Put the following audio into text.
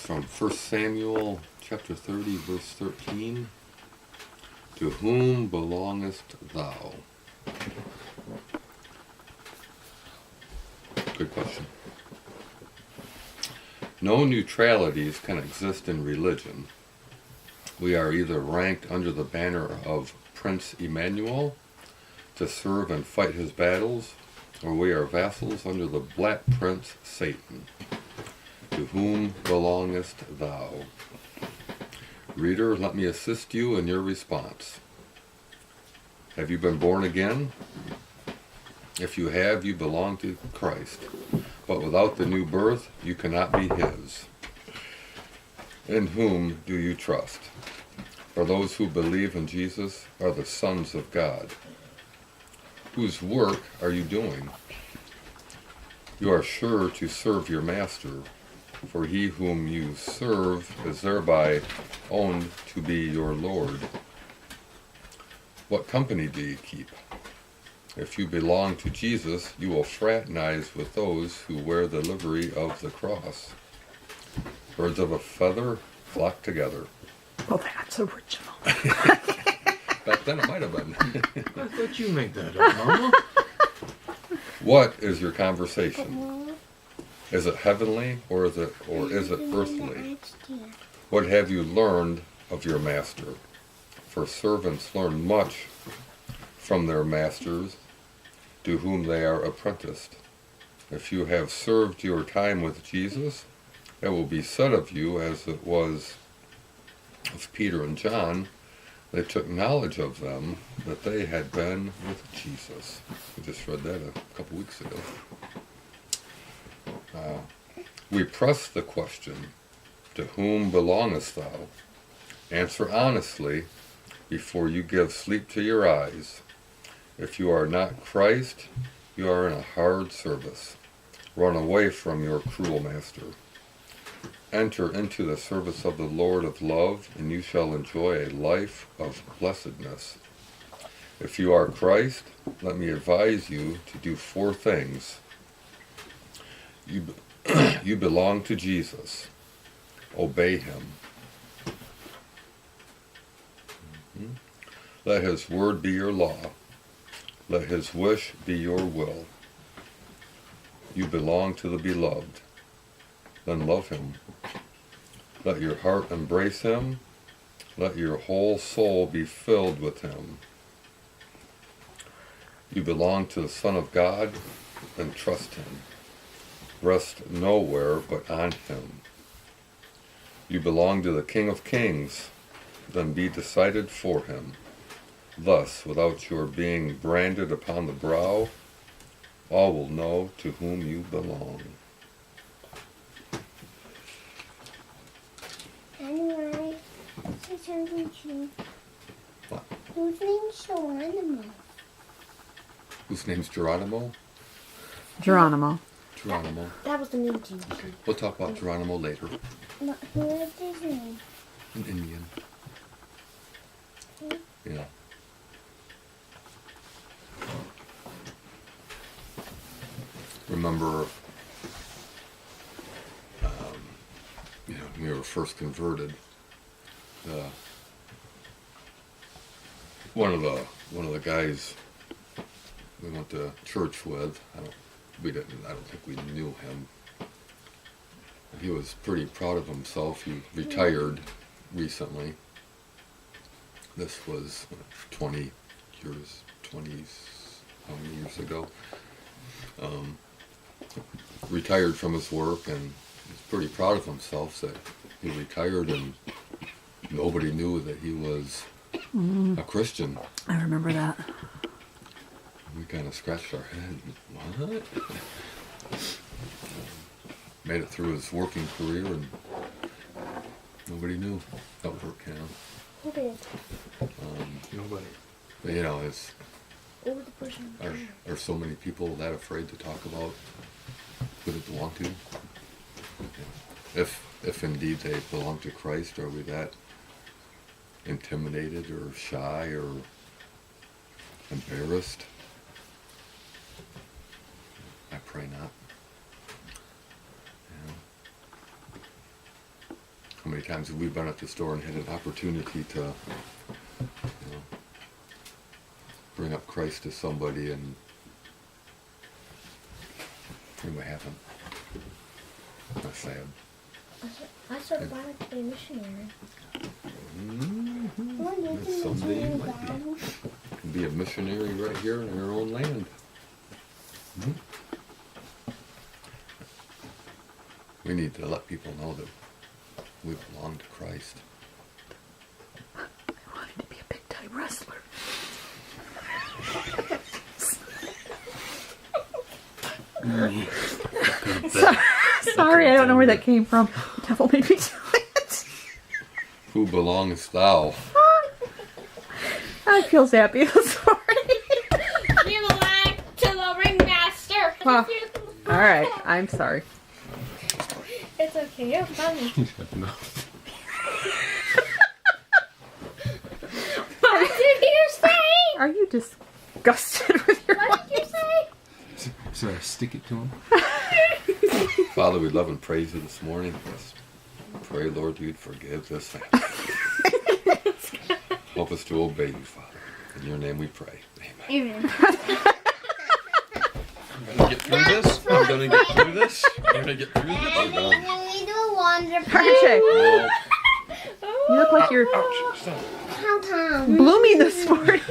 from 1 Samuel chapter 30, verse 13. To whom belongest thou? Good question. No neutralities can exist in religion. We are either ranked under the banner of Prince Emmanuel to serve and fight his battles, or we are vassals under the Black Prince Satan. To whom belongest thou? Reader, let me assist you in your response. Have you been born again? If you have, you belong to Christ. But without the new birth, you cannot be his. In whom do you trust? For those who believe in Jesus are the sons of God. Whose work are you doing? You are sure to serve your master, for he whom you serve is thereby owned to be your Lord. What company do you keep? If you belong to Jesus, you will fraternize with those who wear the livery of the cross. Birds of a feather flock together. Well, that's original. Back then it might have been. I thought you made that up, Mama. What is your conversation? Is it heavenly or is it earthly? What have you learned of your master? For servants learn much from their masters, to whom they are apprenticed. If you have served your time with Jesus, it will be said of you, as it was of Peter and John, they took knowledge of them that they had been with Jesus. We just read that a couple weeks ago. We press the question, to whom belongest thou? Answer honestly before you give sleep to your eyes. If you are not Christ, you are in a hard service. Run away from your cruel master. Enter into the service of the Lord of love, and you shall enjoy a life of blessedness. If you are Christ, let me advise you to do 4 things. You belong to Jesus. Obey him. Let his word be your law. Let his wish be your will. You belong to the beloved. Then love him. Let your heart embrace him. Let your whole soul be filled with him. You belong to the Son of God, then trust him. Rest nowhere but on him. You belong to the King of Kings, then be decided for him. Thus, without your being branded upon the brow, all will know to whom you belong. Anyway, say something to you. What? Whose name's Geronimo? Whose name's Geronimo? Geronimo. Geronimo. That was the mean team. Okay, we'll talk about Geronimo later. Who is his name? An Indian. Yeah. Remember, when we were first converted, one of the guys we went to church with, I don't think we knew him. He was pretty proud of himself. He retired recently. This was 20 how many years ago. Retired from his work, and he's pretty proud of himself that he retired and nobody knew that he was a Christian. I remember that. We kind of scratched our head. What? Made it through his working career and nobody knew that work, Who did? Nobody. But, it's Or the person. are so many people that afraid to talk about who they belong to? If indeed they belong to Christ, are we that intimidated or shy or embarrassed? I pray not. How many times have we been at the store and had an opportunity to, bring up Christ to somebody and we haven't? That's sad. I sort of wanted to be a missionary. Mm-hmm. Well, you can Someday you missionary, might be. Dad. You can be a missionary right here in your own land. Mhm. We need to let people know that we belong to Christ. I wanted to be a big time wrestler. Sorry, I don't know where that came from. The devil made me do it. Who belongs thou? I feel zappy this morning. You belong to the ringmaster. Well, all right, I'm sorry. It's okay, you're funny. No. What did you say? Are you disgusted with your What did you say? So I stick it to him. Father, we love and praise you this morning. Just pray, Lord, you'd forgive this family. Help us to obey you, Father. In your name we pray. Amen. I'm gonna get through this. I'm gonna get through this. I'm gonna get through this. We're done. We do wonderful. RJ, Well, you look like you're Ouch, stop. How come? blooming this morning.